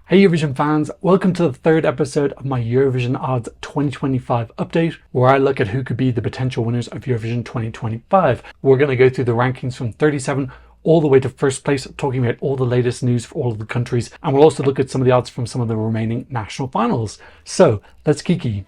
Hey Eurovision fans, welcome to the third episode of my Eurovision Odds 2025 update, where I look at who could be the potential winners of Eurovision 2025. We're going to go through the rankings from 37 all the way to first place, talking about all the latest news for all of the countries, and we'll also look at some of the odds from some of the remaining national finals. So let's kiki.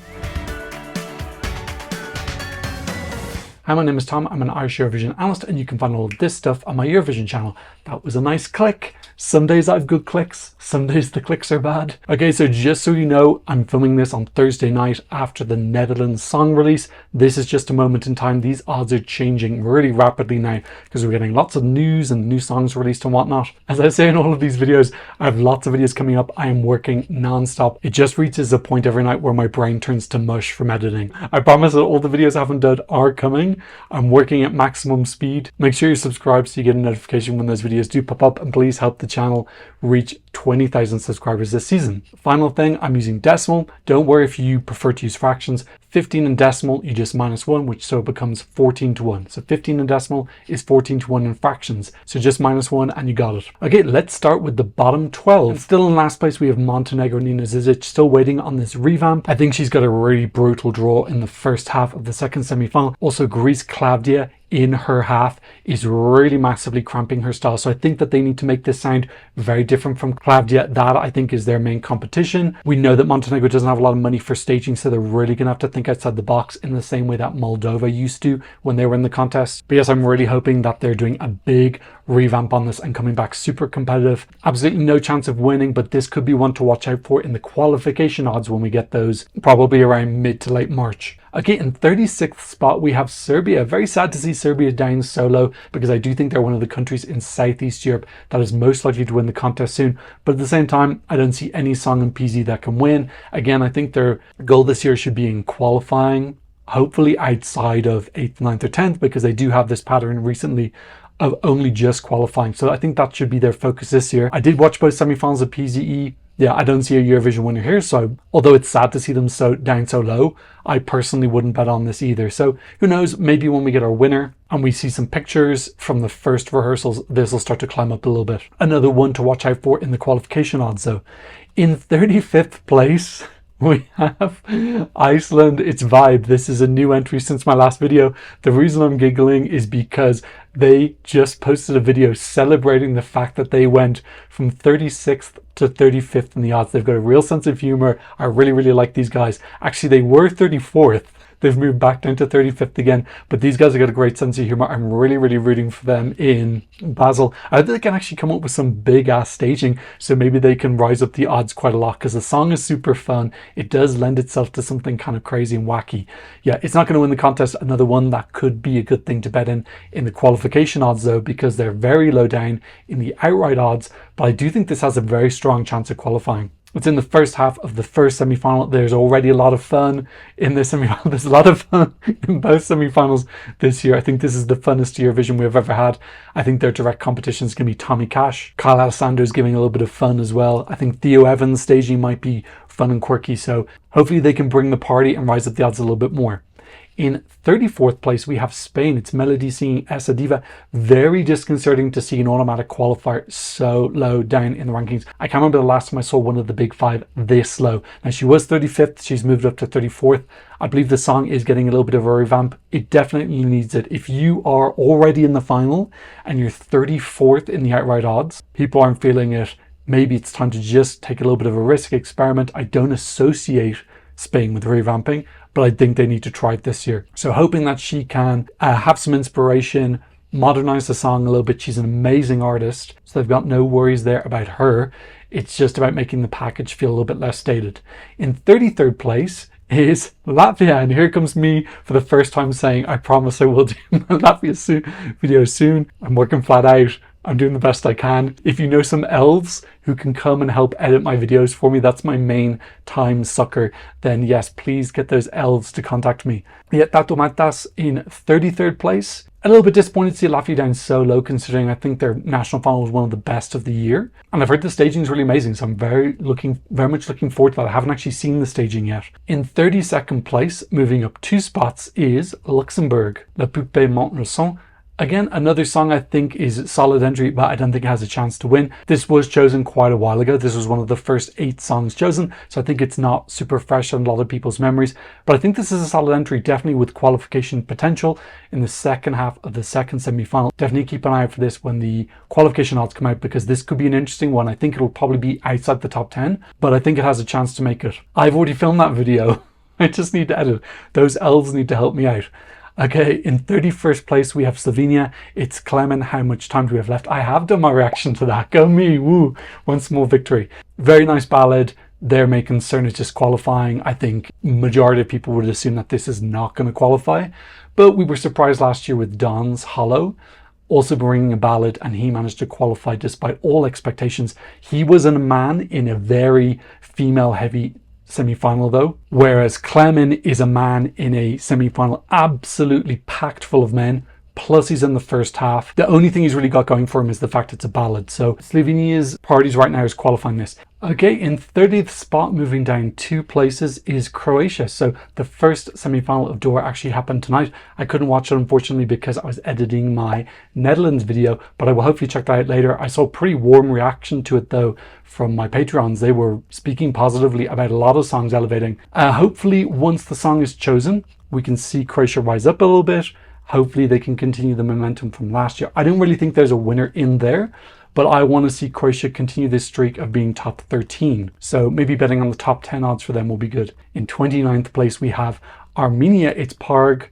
Hi, my name is Tom. I'm an Irish Eurovision analyst, and you can find all of this stuff on my Eurovision channel. That was a nice click. Some days I have good clicks, some days the clicks are bad. Okay, so just so you know, I'm filming this on Thursday night after the Netherlands song release. This is just a moment in time. These odds are changing really rapidly now because we're getting lots of news and new songs released and whatnot. As I say in all of these videos, I have lots of videos coming up. I am working non-stop. It just reaches a point every night where my brain turns to mush from editing. I promise that all the videos I haven't done are coming. I'm working at maximum speed. Make sure you're subscribed so you get a notification when those videos do pop up, and please help the channel reach 20,000 subscribers this season. Final thing, I'm using decimal. Don't worry if you prefer to use fractions. 15 in decimal, you just minus 1, which so it becomes 14 to 1. So 15 in decimal is 14 to 1 in fractions. So just minus 1 and you got it. Okay, let's start with the bottom 12. And still in last place, we have Montenegro Nina Zizic, still waiting on this revamp. I think she's got a really brutal draw in the first half of the second semi-final. Also, Greece Claudia in her half is really massively cramping her style. So I think that they need to make this sound very different from Claudia. That I think is their main competition. We know that Montenegro doesn't have a lot of money for staging, so they're really gonna have to think outside the box in the same way that Moldova used to when they were in the contest. But yes, I'm really hoping that they're doing a big revamp on this and coming back super competitive. Absolutely no chance of winning, but this could be one to watch out for in the qualification odds when we get those, probably around mid to late March. Okay, in 36th spot, we have Serbia. Very sad to see Serbia down so low because I do think they're one of the countries in Southeast Europe that is most likely to win the contest soon. But at the same time, I don't see any song in PZ that can win. Again, I think their goal this year should be in qualifying, hopefully outside of 8th, 9th or 10th, because they do have this pattern recently of only just qualifying. So I think that should be their focus this year. I did watch both semi-finals of PZE. Yeah, I don't see a Eurovision winner here, so although it's sad to see them down so low, I personally wouldn't bet on this either. So who knows, maybe when we get our winner and we see some pictures from the first rehearsals, this will start to climb up a little bit. Another one to watch out for in the qualification odds though. In 35th place, we have Iceland, It's Vibe. This is a new entry since my last video. The reason I'm giggling is because they just posted a video celebrating the fact that they went from 36th to 35th in the odds. They've got a real sense of humor. I really, really like these guys. Actually, they were 34th. They've moved back down to 35th again, but these guys have got a great sense of humor. I'm really, really rooting for them in Basel. I think they can actually come up with some big ass staging, so maybe they can rise up the odds quite a lot because the song is super fun. It does lend itself to something kind of crazy and wacky. Yeah, it's not going to win the contest. Another one that could be a good thing to bet in the qualification odds though, because they're very low down in the outright odds, but I do think this has a very strong chance of qualifying. It's in the first half of the first semi-final. There's already a lot of fun in this semi-final. There's a lot of fun in both semi-finals this year. I think this is the funnest Eurovision we've ever had. I think their direct competition is going to be Tommy Cash. Kyle Alessandro is giving a little bit of fun as well. I think Theo Evans' staging might be fun and quirky. So hopefully they can bring the party and rise up the odds a little bit more. In 34th place, we have Spain. It's Melody singing Esa Diva. Very disconcerting to see an automatic qualifier so low down in the rankings. I can't remember the last time I saw one of the big five this low. Now, she was 35th. She's moved up to 34th. I believe the song is getting a little bit of a revamp. It definitely needs it. If you are already in the final and you're 34th in the outright odds, people aren't feeling it. Maybe it's time to just take a little bit of a risk experiment. I don't associate Spain with revamping, but I think they need to try it this year. So hoping that she can have some inspiration, modernize the song a little bit. She's an amazing artist, so they've got no worries there about her. It's just about making the package feel a little bit less dated. In 33rd place is Latvia, and here comes me for the first time saying I promise I will do my Latvia video soon. I'm working flat out. I'm doing the best I can. If you know some elves who can come and help edit my videos for me, that's my main time sucker, then yes, please get those elves to contact me. Yet Tato Matas in 33rd place. A little bit disappointed to see Latvia down so low, considering I think their national final was one of the best of the year. And I've heard the staging is really amazing, so I'm very much looking forward to that. I haven't actually seen the staging yet. In 32nd place, moving up 2 spots, is Luxembourg. La Poupée monte le son. Again, another song I think is solid entry, but I don't think it has a chance to win. This was chosen quite a while ago. This was one of the first 8 songs chosen, so I think it's not super fresh on a lot of people's memories. But I think this is a solid entry, definitely with qualification potential in the second half of the second semi-final. Definitely keep an eye out for this when the qualification odds come out, because this could be an interesting one. I think it'll probably be outside the top 10, but I think it has a chance to make it. I've already filmed that video. I just need to edit. Those elves need to help me out. Okay, in 31st place we have Slovenia. It's Clement. How much time do we have left? I have done my reaction to that. Go me, woo. One small victory. Very nice ballad. Their main concern is just qualifying. I think majority of people would assume that this is not going to qualify, but we were surprised last year with Don's Hollow also bringing a ballad, and he managed to qualify despite all expectations. He was a man in a very female heavy semi-final though, whereas Clement is a man in a semi-final absolutely packed full of men, plus he's in the first half. The only thing he's really got going for him is the fact it's a ballad. So Slovenia's priorities right now is qualifying this. Okay, in 30th spot, moving down 2 places, is Croatia. So the first semi-final of Door actually happened tonight. I couldn't watch it unfortunately because I was editing my Netherlands video, but I will hopefully check that out later. I saw a pretty warm reaction to it though from my Patreons. They were speaking positively about a lot of songs elevating. Hopefully once the song is chosen, we can see Croatia rise up a little bit. Hopefully they can continue the momentum from last year. I don't really think there's a winner in there, but I want to see Croatia continue this streak of being top 13. So maybe betting on the top 10 odds for them will be good. In 29th place, we have Armenia. It's Parj.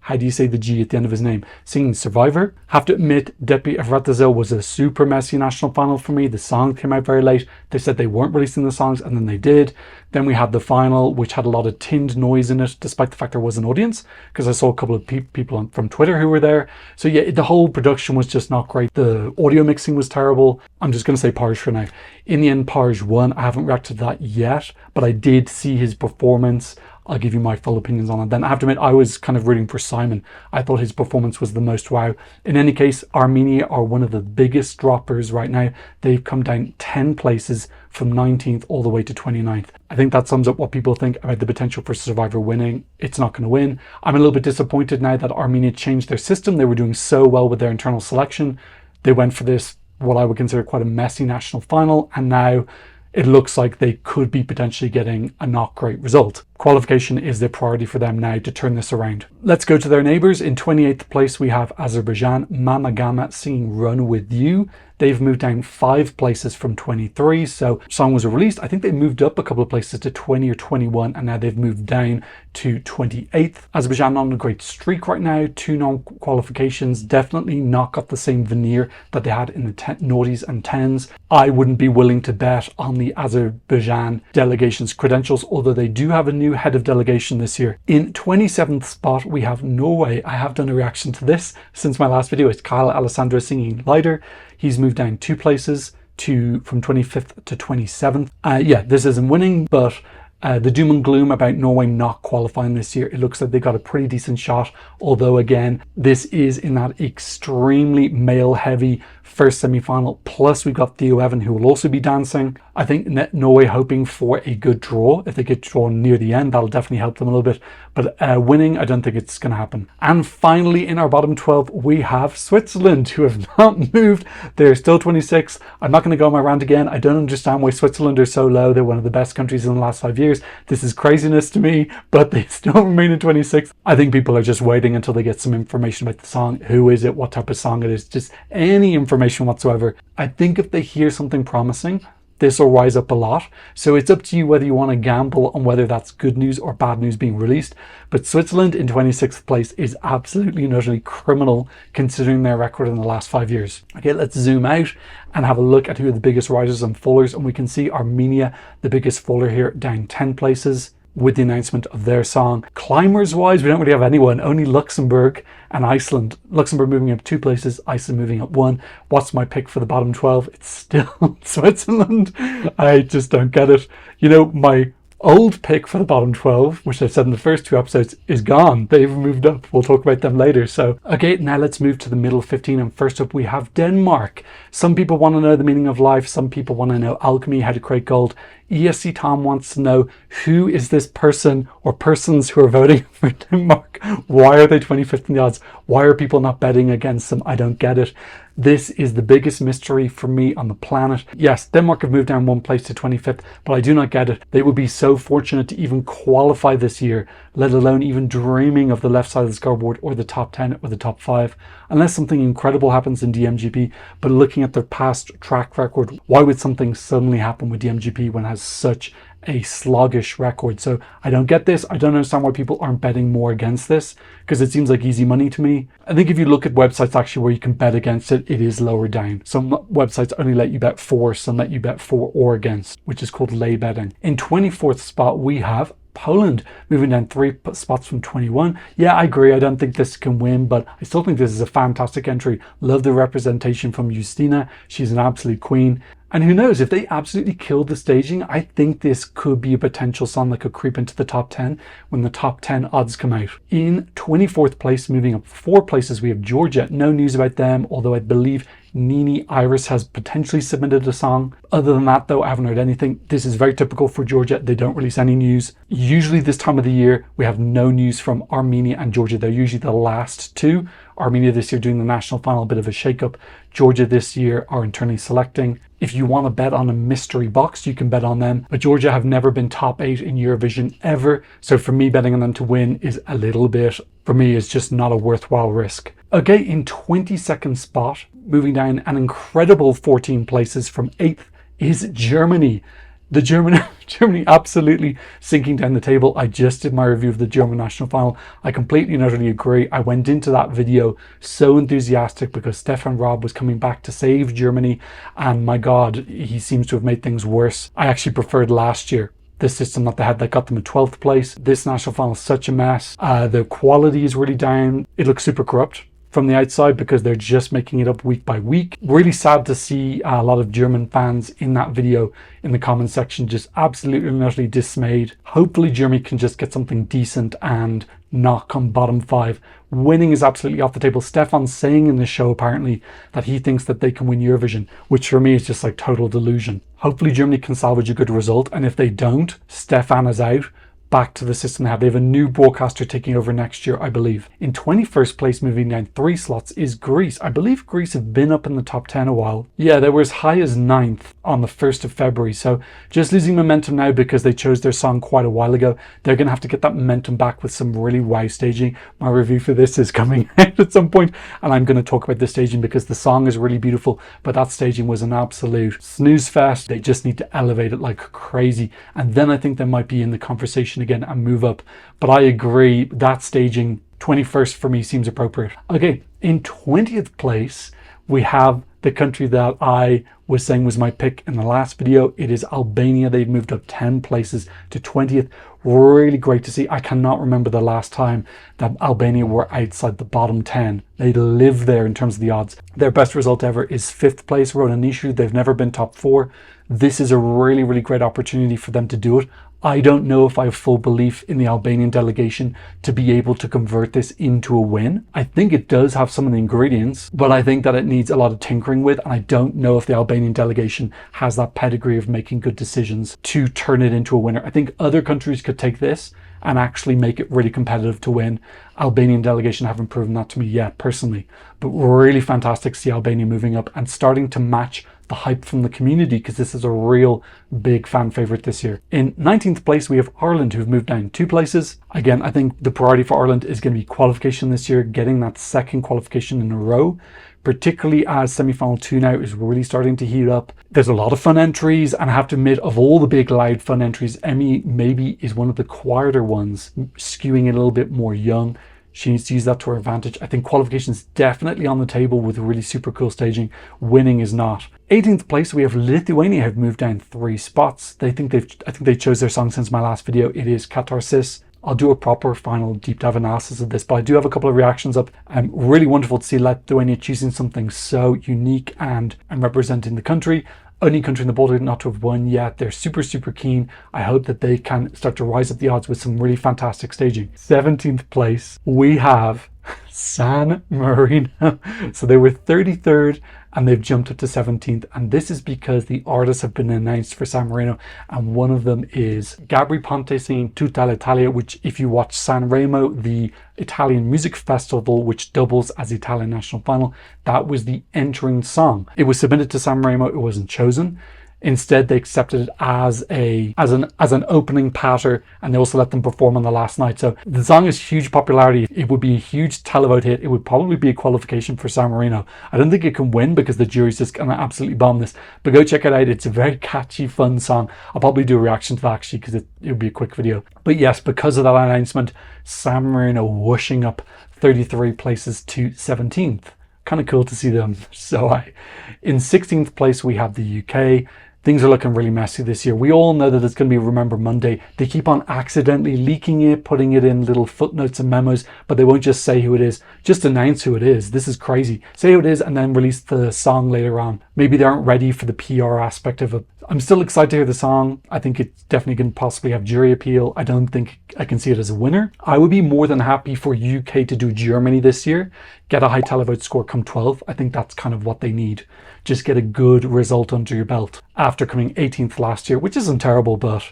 How do you say the G at the end of his name? Singing Survivor. Have to admit, Depi Evratazil was a super messy national final for me. The song came out very late. They said they weren't releasing the songs, and then they did. Then we had the final, which had a lot of tinned noise in it, despite the fact there was an audience, because I saw a couple of people from Twitter who were there. So yeah, the whole production was just not great. The audio mixing was terrible. I'm just going to say Parj for now. In the end, Parj won. I haven't reacted to that yet, but I did see his performance. I'll give you my full opinions on it. Then I have to admit, I was kind of rooting for Simon. I thought his performance was the most wow. In any case, Armenia are one of the biggest droppers right now. They've come down 10 places from 19th all the way to 29th. I think that sums up what people think about the potential for Survivor winning. It's not going to win. I'm a little bit disappointed now that Armenia changed their system. They were doing so well with their internal selection. They went for this, what I would consider quite a messy national final, and now it looks like they could be potentially getting a not great result. Qualification is the priority for them now to turn this around. Let's go to their neighbours. In 28th place, we have Azerbaijan. Mama Gama singing Run With You. They've moved down 5 places from 23. So song was released. I think they moved up a couple of places to 20 or 21, and now they've moved down to 28th. Azerbaijan on a great streak right now. 2 non-qualifications. Definitely not got the same veneer that they had in the noughties and 10s. I wouldn't be willing to bet on the Azerbaijan delegation's credentials, although they do have a new head of delegation this year. In 27th spot, we have Norway. I have done a reaction to this since my last video. It's Kyle Alessandro singing Lighter. He's moved down 2 places from 25th to 27th. Yeah, this isn't winning, but the doom and gloom about Norway not qualifying this year, it looks like they got a pretty decent shot. Although again, this is in that extremely male heavy first semi-final. Plus we've got Theo Evan, who will also be dancing. I think Norway hoping for a good draw. If they get drawn near the end, that'll definitely help them a little bit. But winning, I don't think it's going to happen. And finally, in our bottom 12, we have Switzerland, who have not moved. They're still 26. I'm not going to go on my rant again. I don't understand why Switzerland are so low. They're one of the best countries in the last 5 years. This is craziness to me, but they still remain in 26. I think people are just waiting until they get some information about the song. Who is it? What type of song it is? Just any information whatsoever. I think if they hear something promising, this will rise up a lot. So it's up to you whether you want to gamble on whether that's good news or bad news being released. But Switzerland in 26th place is absolutely and utterly criminal considering their record in the last 5 years. Okay, let's zoom out and have a look at who are the biggest risers and fallers. And we can see Armenia, the biggest faller here, down 10 places with the announcement of their song. Climbers wise, we don't really have anyone, only Luxembourg and Iceland. Luxembourg moving up 2 places, Iceland moving up 1. What's my pick for the bottom 12? It's still Switzerland. I just don't get it. You know, my old pick for the bottom 12, which I've said in the first 2 episodes, is gone. They've moved up. We'll talk about them later. So, okay, now let's move to the middle 15. And first up, we have Denmark. Some people want to know the meaning of life. Some people want to know alchemy, how to create gold. ESC Tom wants to know, who is this person or persons who are voting for Denmark? Why are they 25th in the odds? Why are people not betting against them? I don't get it. This is the biggest mystery for me on the planet. Yes, Denmark have moved down 1 place to 25th, but I do not get it. They would be so fortunate to even qualify this year, let alone even dreaming of the left side of the scoreboard or the top 10 or the top 5, unless something incredible happens in DMGP. But looking at their past track record, why would something suddenly happen with DMGP when it has such a sluggish record? So I don't get this. I don't understand why people aren't betting more against this, because it seems like easy money to me. I think if you look at websites actually where you can bet against it, it is lower down. Some websites only let you bet for, some let you bet for or against, which is called lay betting. In 24th spot, we have Poland, moving down 3 spots from 21. Yeah, I agree. I don't think this can win, but I still think this is a fantastic entry. Love the representation from Justina. She's an absolute queen. And who knows, if they absolutely killed the staging, I think this could be a potential song that could creep into the top 10 when the top 10 odds come out. In 24th place, moving up 4 places, we have Georgia. No news about them, although I believe Nini Iris has potentially submitted a song. Other than that, though, I haven't heard anything. This is very typical for Georgia. They don't release any news. Usually this time of the year, we have no news from Armenia and Georgia. They're usually the last 2. Armenia this year doing the national final, a bit of a shake-up. Georgia this year are internally selecting. If you want to bet on a mystery box, you can bet on them. But Georgia have never been top 8 in Eurovision ever. So for me, betting on them to win is a little bit, for me, is just not a worthwhile risk. Okay, in 22nd spot, moving down an incredible 14 places from 8th, is Germany. The Germany absolutely sinking down the table. I just did my review of the German national final. I completely and utterly agree. I went into that video so enthusiastic because Stefan Raab was coming back to save Germany, and my God, he seems to have made things worse. I actually preferred last year, the system that they had that got them a 12th place. This national final is such a mess. The quality is really down. It looks super corrupt from the outside because they're just making it up week by week. Really sad to see a lot of German fans in that video in the comment section just absolutely and utterly dismayed. Hopefully Germany can just get something decent and not come bottom 5. Winning is absolutely off the table. Stefan's saying in the show apparently that he thinks that they can win Eurovision, which for me is just like total delusion. Hopefully Germany can salvage a good result, and if they don't, Stefan is out. Back to the system they have. They have a new broadcaster taking over next year, I believe. In 21st place, moving down 3 slots, is Greece. I believe Greece have been up in the top 10 a while. Yeah, they were as high as 9th on the 1st of February. So just losing momentum now because they chose their song quite a while ago. They're going to have to get that momentum back with some really wow staging. My review for this is coming out at some point, and I'm going to talk about the staging because the song is really beautiful, but that staging was an absolute snooze fest. They just need to elevate it like crazy, and then I think they might be in the conversation again and move up. But I agree, that staging 21st for me seems appropriate. Okay, in 20th place we have the country that I was saying was my pick in the last video. It is Albania. They've moved up 10 places to 20th. Really great to see. I cannot remember the last time that Albania were outside the bottom 10. They live there in terms of the odds. Their best result ever is 5th place, Ronanishu. They've never been top 4. This is a really, really great opportunity for them to do it. I don't know if I have full belief in the Albanian delegation to be able to convert this into a win. I think it does have some of the ingredients, but I think that it needs a lot of tinkering with, and I don't know if the Albanian delegation has that pedigree of making good decisions to turn it into a winner. I think other countries could take this and actually make it really competitive to win. Albanian delegation haven't proven that to me yet personally, but really fantastic to see Albania moving up and starting to match the hype from the community, because this is a real big fan favorite this year. In 19th place we have Ireland, who've moved down 2 places. Again, I think the priority for Ireland is going to be qualification this year, getting that 2nd qualification in a row, particularly as semi-final 2 now is really starting to heat up. There's a lot of fun entries, and I have to admit, of all the big loud fun entries, Emmy maybe is one of the quieter ones, skewing it a little bit more young. She needs to use that to her advantage. I think qualification is definitely on the table with really super cool staging. Winning is not. 18th place we have Lithuania, have moved down 3 spots. I think they chose their song since my last video. It is Katarsis. I'll do a proper final deep dive analysis of this, but I do have a couple of reactions up. Really wonderful to see Lithuania choosing something so unique and representing the country. Only country in the Baltic not to have won yet. They're super, super keen. I hope that they can start to rise up the odds with some really fantastic staging. 17th place, we have San Marino. So they were 33rd and they've jumped up to 17th. And this is because the artists have been announced for San Marino. And one of them is Gabri Ponte singing Tutta l'Italia, which if you watch San Remo, the Italian music festival, which doubles as the Italian national final, that was the entering song. It was submitted to San Remo, it wasn't chosen. Instead, they accepted it as an opening patter, and they also let them perform on the last night. So the song has huge popularity. It would be a huge televote hit. It would probably be a qualification for San Marino. I don't think it can win because the jury's just gonna absolutely bomb this. But go check it out. It's a very catchy, fun song. I'll probably do a reaction to that actually because it would be a quick video. But yes, because of that announcement, San Marino whooshing up 33 places to 17th. Kind of cool to see them so high. In 16th place, we have the UK. Things are looking really messy this year. We all know that it's going to be Remember Monday. They keep on accidentally leaking it, putting it in little footnotes and memos, but they won't just say who it is. Just announce who it is. This is crazy. Say who it is and then release the song later on. Maybe they aren't ready for the PR aspect of it. I'm still excited to hear the song. I think it's definitely going to possibly have jury appeal. I don't think I can see it as a winner. I would be more than happy for UK to do Germany this year. Get a high televote score, come 12th. I think that's kind of what they need. Just get a good result under your belt after coming 18th last year, which isn't terrible, but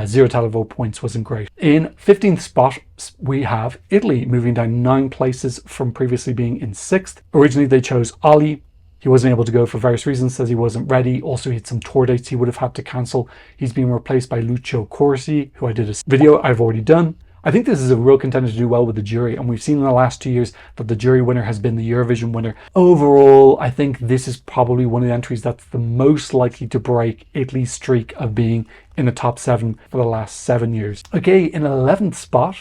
0 televote points wasn't great. In 15th spot, we have Italy, moving down 9 places from previously being in 6th. Originally, they chose Oli. He wasn't able to go for various reasons, says he wasn't ready. Also, he had some tour dates he would have had to cancel. He's being replaced by Lucio Corsi, who I did a video I've already done. I think this is a real contender to do well with the jury, and we've seen in the last 2 years that the jury winner has been the Eurovision winner. Overall, I think this is probably one of the entries that's the most likely to break Italy's streak of being in the top 7 for the last 7 years. Okay, in 11th spot,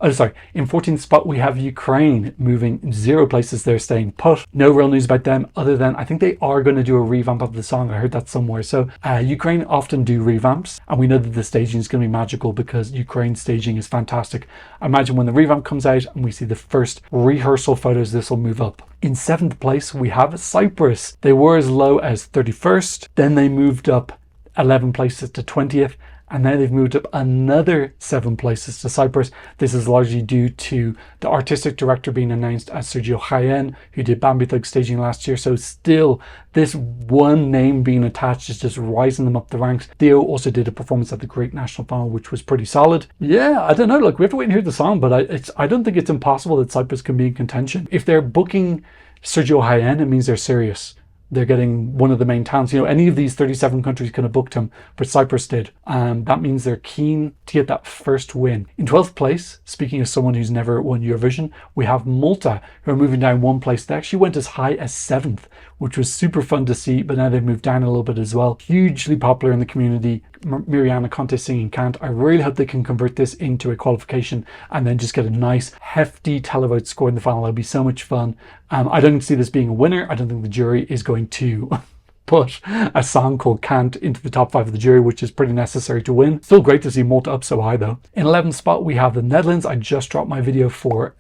in 14th spot, we have Ukraine moving 0 places. They're staying put. No real news about them other than I think they are going to do a revamp of the song. I heard that somewhere. So Ukraine often do revamps, and we know that the staging is going to be magical because Ukraine's staging is fantastic. I imagine when the revamp comes out and we see the first rehearsal photos, this will move up. In 7th place, we have Cyprus. They were as low as 31st. Then they moved up 11 places to 20th. And now they've moved up another 7 places to Cyprus. This is largely due to the artistic director being announced as Sergio Jaén, who did Bambi Thug staging last year. So still, this one name being attached is just rising them up the ranks. Theo also did a performance at the Great National Final, which was pretty solid. Yeah, I don't know. Look, we have to wait and hear the song, but I don't think it's impossible that Cyprus can be in contention. If they're booking Sergio Jaén, it means they're serious. They're getting one of the main towns. You know, any of these 37 countries could have booked him, but Cyprus did. And that means they're keen to get that first win. In 12th place, speaking of someone who's never won Eurovision, we have Malta, who are moving down 1 place. They actually went as high as 7th, which was super fun to see, but now they've moved down a little bit as well. Hugely popular in the community. Mariana Conte singing Can't. I really hope they can convert this into a qualification and then just get a nice hefty televote score in the final. It'll be so much fun. I don't see this being a winner. I don't think the jury is going to put a song called Can't into the top 5 of the jury, which is pretty necessary to win. Still great to see Malta up so high though. In 11th spot, we have the Netherlands. I just dropped my video for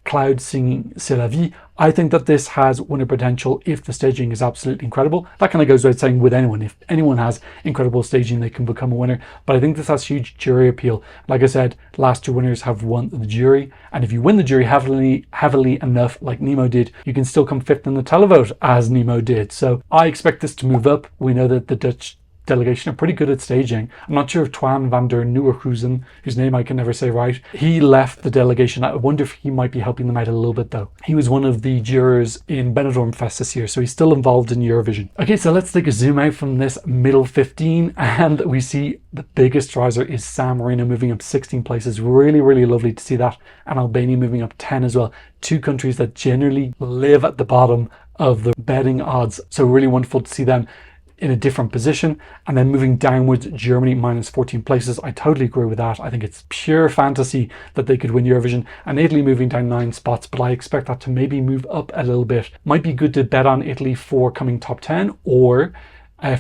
Cloud singing C'est la vie. I think that this has winner potential if the staging is absolutely incredible. That kind of goes without saying with anyone. If anyone has incredible staging, they can become a winner. But I think this has huge jury appeal. Like I said, last 2 winners have won the jury. And if you win the jury heavily enough, like Nemo did, you can still come 5th in the televote, as Nemo did. So I expect this to move up. We know that the Dutch delegation are pretty good at staging. I'm not sure if Twan van der Nieuwenhuizen, whose name I can never say right, he left the delegation. I wonder if he might be helping them out a little bit though. He was one of the jurors in Benidorm Fest this year, so he's still involved in Eurovision. Okay, so let's take a zoom out from this middle 15 and we see the biggest riser is San Marino moving up 16 places. Really, really lovely to see that. And Albania moving up 10 as well. 2 countries that generally live at the bottom of the betting odds. So really wonderful to see them in a different position. And then moving downwards, Germany minus 14 places. I totally agree with that. I think it's pure fantasy that they could win Eurovision. And Italy moving down 9 spots, but I expect that to maybe move up a little bit. Might be good to bet on Italy for coming top 10 or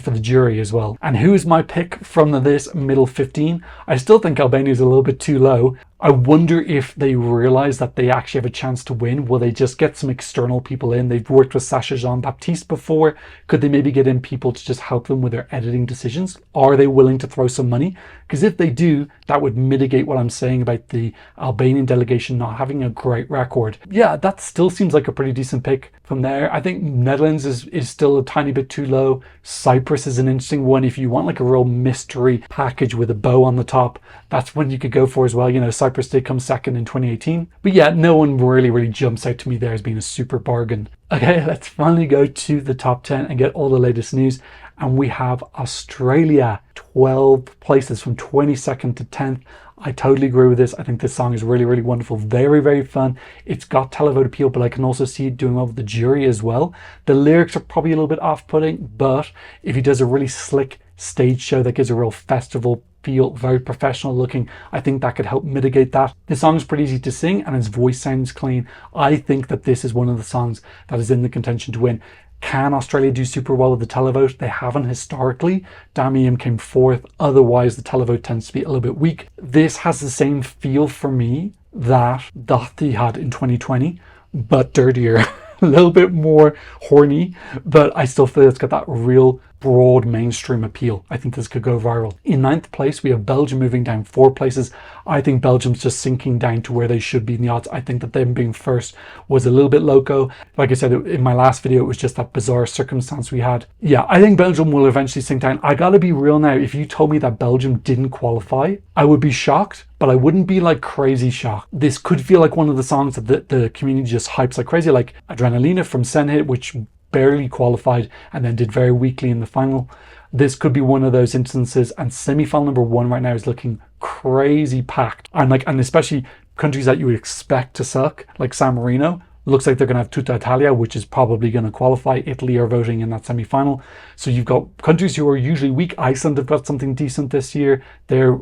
for the jury as well. And who is my pick from this middle 15? I still think Albania is a little bit too low. I wonder if they realize that they actually have a chance to win. Will they just get some external people in? They've worked with Sacha Jean-Baptiste before. Could they maybe get in people to just help them with their editing decisions? Are they willing to throw some money? Because if they do, that would mitigate what I'm saying about the Albanian delegation not having a great record. Yeah, that still seems like a pretty decent pick. From there, I think Netherlands is still a tiny bit too low. Cyprus is an interesting one. If you want like a real mystery package with a bow on the top, that's one you could go for as well. You know, Cyprus did come second in 2018. But yeah, no one really jumps out to me there as being a super bargain. Okay, let's finally go to the top 10 and get all the latest news. And we have Australia, 12 places from 22nd to 10th. I totally agree with this. I think this song is really wonderful. Very fun. It's got televote appeal, but I can also see it doing well with the jury as well. The lyrics are probably a little bit off-putting, but if he does a really slick stage show that gives a real festival feel, very professional looking, I think that could help mitigate that. The song is pretty easy to sing and his voice sounds clean. I think that this is one of the songs that is in the contention to win. Can Australia do super well with the televote? They haven't historically. Damien came fourth. Otherwise, the televote tends to be a little bit weak. This has the same feel for me that Dottie had in 2020, but dirtier. A little bit more horny, but I still feel it's got that real broad mainstream appeal. I think this could go viral. In 9th place, we have Belgium moving down 4 places. I think Belgium's just sinking down to where they should be in the odds. I think that them being first was a little bit loco. Like I said in my last video, it was just that bizarre circumstance we had. Yeah, I think Belgium will eventually sink down. I gotta be real now. If you told me that Belgium didn't qualify, I would be shocked, but I wouldn't be like crazy shocked. This could feel like one of the songs that the community just hypes like crazy, like Adrenalina from Senhit, which barely qualified and then did very weakly in the final. This could be one of those instances, and semi-final number 1 right now is looking crazy packed. And especially countries that you would expect to suck, like San Marino. Looks like they're going to have Tutta Italia, which is probably going to qualify. Italy are voting in that semi-final. So you've got countries who are usually weak. Iceland have got something decent this year. They're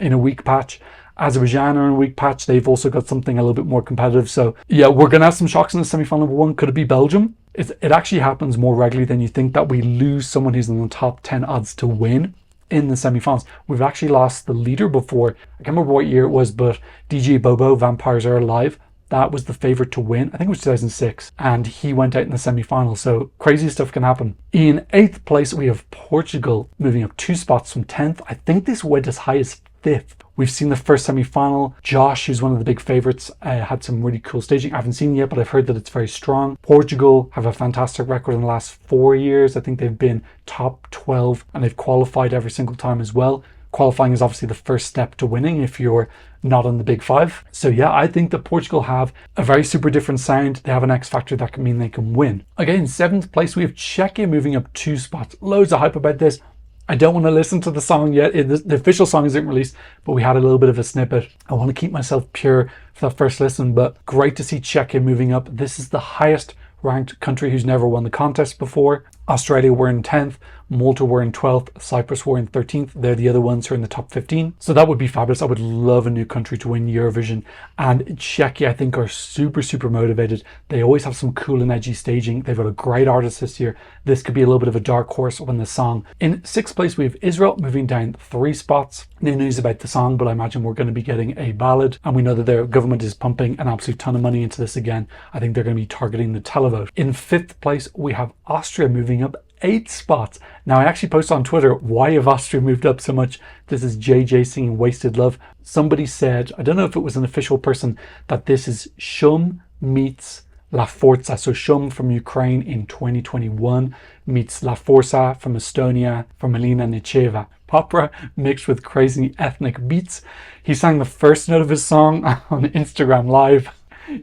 in a weak patch. Azerbaijan are in a weak patch. They've also got something a little bit more competitive. So yeah, we're going to have some shocks in the semi-final number 1. Could it be Belgium? It actually happens more regularly than you think that we lose someone who's in the top 10 odds to win in the semi-finals. We've actually lost the leader before. I can't remember what year it was, but DJ Bobo, Vampires Are Alive, that was the favorite to win. I think it was 2006, and he went out in the semi-final. So crazy stuff can happen. In 8th place, we have Portugal moving up 2 spots from 10th. I think this went as high as 5th. We've seen the first semi-final. Josh, who's one of the big favorites, had some really cool staging. I haven't seen it yet, but I've heard that it's very strong. Portugal have a fantastic record in the last 4 years. I think they've been top 12 and they've qualified every single time as well. Qualifying is obviously the first step to winning if you're not in the big 5. So yeah, I think that Portugal have a very super different sound. They have an X factor that can mean they can win. Okay, in 7th place, we have Czechia moving up 2 spots. Loads of hype about this. I don't want to listen to the song yet. The official song isn't released, but we had a little bit of a snippet. I want to keep myself pure for that first listen, but great to see Czechia moving up. This is the highest ranked country who's never won the contest before. Australia were in 10th, Malta were in 12th, Cyprus were in 13th. They're the other ones who are in the top 15. So that would be fabulous. I would love a new country to win Eurovision. And Czechia, I think, are super motivated. They always have some cool and edgy staging. They've got a great artist this year. This could be a little bit of a dark horse when the song. In 6th place, we have Israel moving down 3 spots. No news about the song, but I imagine we're going to be getting a ballad. And we know that their government is pumping an absolute ton of money into this again. I think they're going to be targeting the televote. In 5th place, we have Austria moving up 8 spots. Now, I actually posted on Twitter, why have Austria moved up so much? This is JJ singing Wasted Love. Somebody said, I don't know if it was an official person, that this is Shum meets La Forza. So Shum from Ukraine in 2021 meets La Forza from Estonia, from Elena Nicheva. Opera mixed with crazy ethnic beats. He sang the first note of his song on Instagram Live.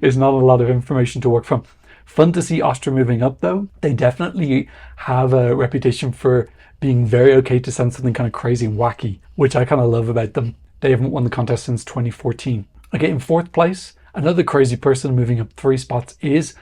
Is not a lot of information to work from. Fun to see Austria moving up though. They definitely have a reputation for being very okay to send something kind of crazy and wacky, which I kind of love about them. They haven't won the contest since 2014. Okay, in 4th place, another crazy person moving up 3 spots is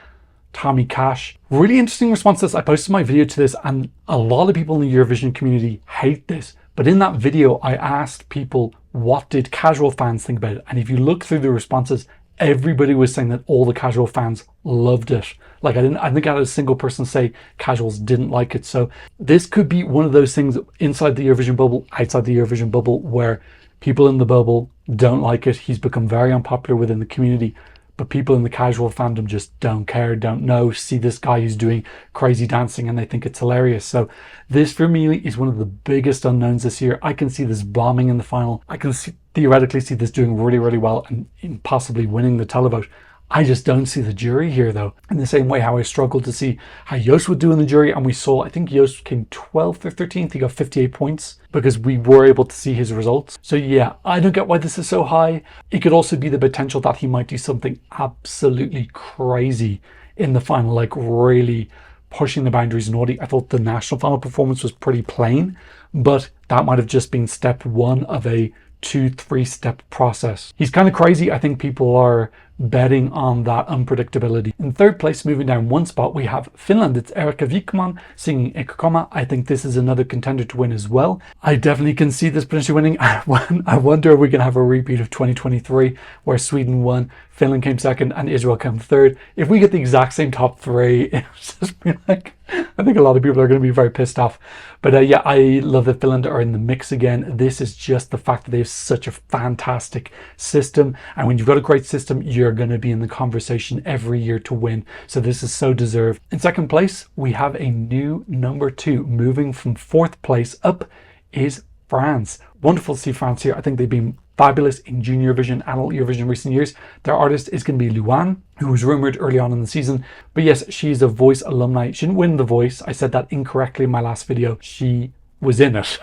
Tommy Cash. Really interesting response to this. I posted my video to this and a lot of people in the Eurovision community hate this. But in that video, I asked people, what did casual fans think about it? And if you look through the responses, everybody was saying that all the casual fans loved it. Like I think I had a single person say casuals didn't like it. So this could be one of those things inside the Eurovision bubble, outside the Eurovision bubble, where people in the bubble don't like it. He's become very unpopular within the community, but people in the casual fandom just don't care, don't know, see this guy who's doing crazy dancing and they think it's hilarious. So this for me is one of the biggest unknowns this year. I can see this bombing in the final. I can theoretically see this doing really, really well and possibly winning the televote. I just don't see the jury here though. In the same way how I struggled to see how Joost would do in the jury, and we saw, I think Joost came 12th or 13th, he got 58 points because we were able to see his results. So yeah, I don't get why this is so high. It could also be the potential that he might do something absolutely crazy in the final, like really pushing the boundaries naughty. I thought the national final performance was pretty plain, but that might have just been step one of a 2-3 step process. He's kind of crazy. I think people are betting on that unpredictability. In third place, moving down one spot, we have Finland. It's Erika Wikman singing Ekokoma. I think this is another contender to win as well. I definitely can see this potentially winning. I wonder if we can have a repeat of 2023 where Sweden won, Finland came second, and Israel came third. If we get the exact same top three, it's just be like, I think a lot of people are going to be very pissed off. But yeah, I love that Finland are in the mix again. This is just the fact that they have such a fantastic system. And when you've got a great system, you're going to be in the conversation every year to win. So this is so deserved. In second place, we have a new number 2. Moving from fourth place up is France. Wonderful to see France here. I think they've been fabulous in Junior Eurovision, Adult Eurovision in recent years. Their artist is going to be Luan, who was rumoured early on in the season. But yes, she's a Voice alumni. She didn't win The Voice. I said that incorrectly in my last video. She was in it.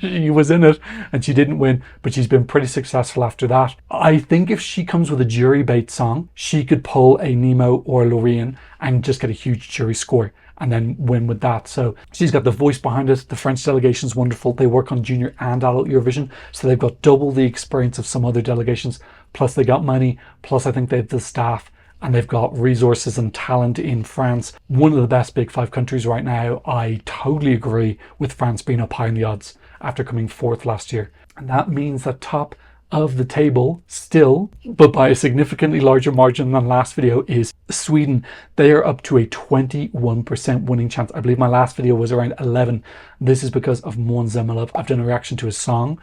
She was in it and she didn't win, but she's been pretty successful after that. I think if she comes with a jury bait song, she could pull a Nemo or Loreen and just get a huge jury score and then win with that. So she's got the voice behind it. The French delegation is wonderful. They work on junior and adult Eurovision, so they've got double the experience of some other delegations. Plus they got money, plus I think they have the staff, and they've got resources and talent in France. One of the best big 5 countries right now. I totally agree with France being up high in the odds after coming 4th last year. And that means that top of the table still, but by a significantly larger margin than last video, is Sweden. They are up to a 21% winning chance. I believe my last video was around 11. This is because of Måns Zelmerlöw. I've done a reaction to his song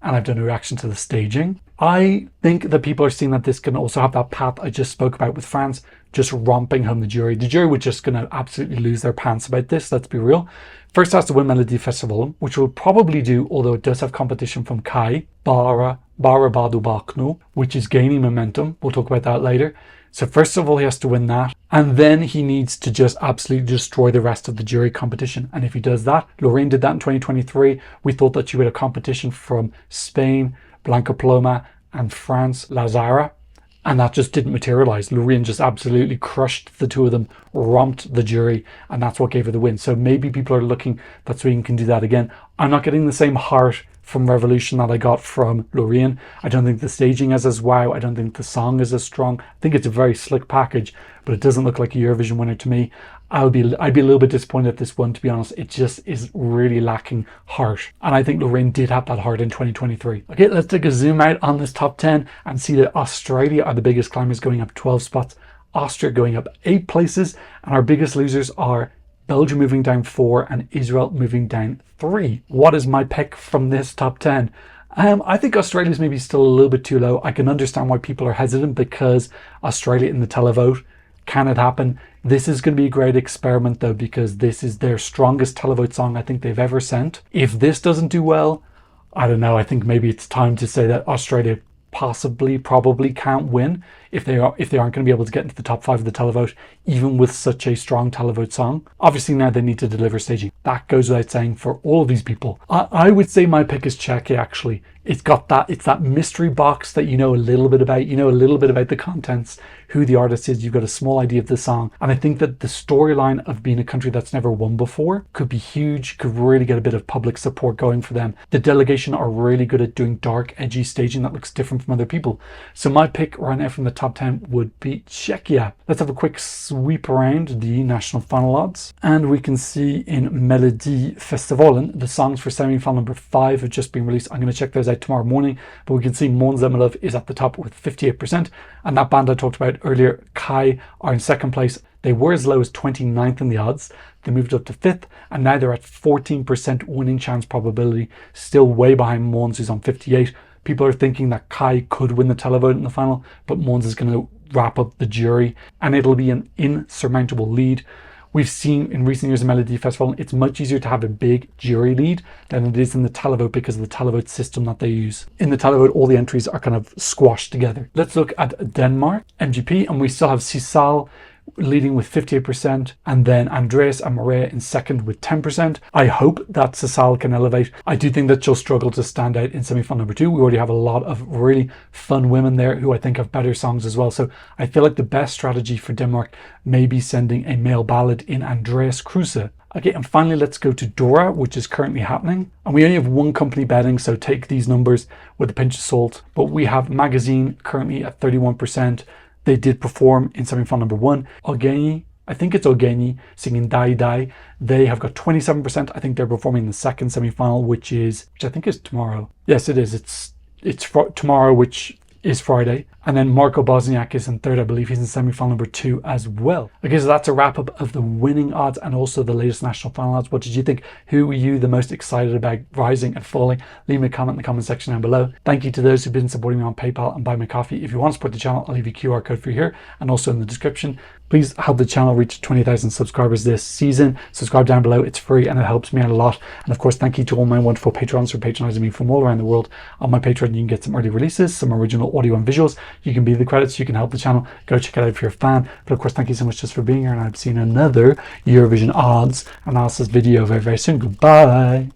and I've done a reaction to the staging. I think that people are seeing that this can also have that path I just spoke about with France, just romping home the jury. The jury were just going to absolutely lose their pants about this, let's be real. First has to win Melody Festival, which will probably do, although it does have competition from Kai, Bara Badu Baknu, which is gaining momentum. We'll talk about that later. So first of all, he has to win that. And then he needs to just absolutely destroy the rest of the jury competition. And if he does that, Lorraine did that in 2023. We thought that she would have competition from Spain, Blanca Paloma, and France, Lazara. And that just didn't materialize. Lorraine just absolutely crushed the two of them, romped the jury, and that's what gave her the win. So maybe people are looking that Sweden can do that again. I'm not getting the same heart from Revolution that I got from Lorraine. I don't think the staging is as wow. I don't think the song is as strong. I think it's a very slick package, but it doesn't look like a Eurovision winner to me. I'd be a little bit disappointed at this one, to be honest. It just is really lacking heart. And I think Lorraine did have that heart in 2023. Okay, let's take a zoom out on this top 10 and see that Australia are the biggest climbers, going up 12 spots. Austria going up 8 places. And our biggest losers are Belgium moving down 4 and Israel moving down 3. What is my pick from this top 10? I think Australia's maybe still a little bit too low. I can understand why people are hesitant because Australia in the televote. Can it happen? This is going to be a great experiment though, because this is their strongest televote song I think they've ever sent. If this doesn't do well, I don't know. I think maybe it's time to say that Australia probably can't win if they aren't going to be able to get into the top 5 of the televote, even with such a strong televote song. Obviously now they need to deliver staging. That goes without saying for all of these people. I would say my pick is Czechia actually. It's that mystery box that you know a little bit about. You know a little bit about the contents, who the artist is. You've got a small idea of the song. And I think that the storyline of being a country that's never won before could be huge, could really get a bit of public support going for them. The delegation are really good at doing dark, edgy staging that looks different from other people. So my pick right now from the top 10 would be Czechia. Let's have a quick sweep around the national final odds. And we can see in Melody Festivalen, the songs for semi-final number 5 have just been released. I'm going to check those out tomorrow morning, but we can see Måns Zelmerlöw is at the top with 58%, and that band I talked about earlier, Kai, are in second place. They were as low as 29th in the odds. They moved up to 5th, and now they're at 14% winning chance probability, still way behind Måns, who's on 58, People are thinking that Kai could win the televote in the final, but Mons is going to wrap up the jury, and it'll be an insurmountable lead. We've seen in recent years in Melody Festival, it's much easier to have a big jury lead than it is in the televote because of the televote system that they use. In the televote, all the entries are kind of squashed together. Let's look at Denmark, MGP, and we still have Sisal leading with 58%, and then Andreas and Maria in second with 10%. I hope that Sisal can elevate. I do think that she'll struggle to stand out in semi-final number 2. We already have a lot of really fun women there who I think have better songs as well. So I feel like the best strategy for Denmark may be sending a male ballad in Andreas Kruse. Okay, and finally, let's go to Dora, which is currently happening. And we only have one company betting, so take these numbers with a pinch of salt. But we have Magazine currently at 31%. They did perform in semi-final number 1. Ogeni, I think it's Ogeni, singing Dai Dai. They have got 27%. I think they're performing in the second semi-final, which I think is tomorrow. Yes, it is. It's tomorrow, which is Friday. And then Marco Bosniak is in third. I believe he's in semi-final number 2 as well. Okay, so that's a wrap up of the winning odds and also the latest national final odds. What did you think? Who were you the most excited about rising and falling? Leave me a comment in the comment section down below. Thank you to those who've been supporting me on PayPal and Buy Me Coffee. If you want to support the channel, I'll leave a QR code for you here and also in the description. Please help the channel reach 20,000 subscribers this season. Subscribe down below. It's free and it helps me out a lot. And of course, thank you to all my wonderful patrons for patronizing me from all around the world. On my Patreon, you can get some early releases, some original audio and visuals. You can be the credits. You can help the channel. Go check it out if you're a fan. But of course, thank you so much just for being here. And I've seen another Eurovision odds analysis video very, very soon. Goodbye.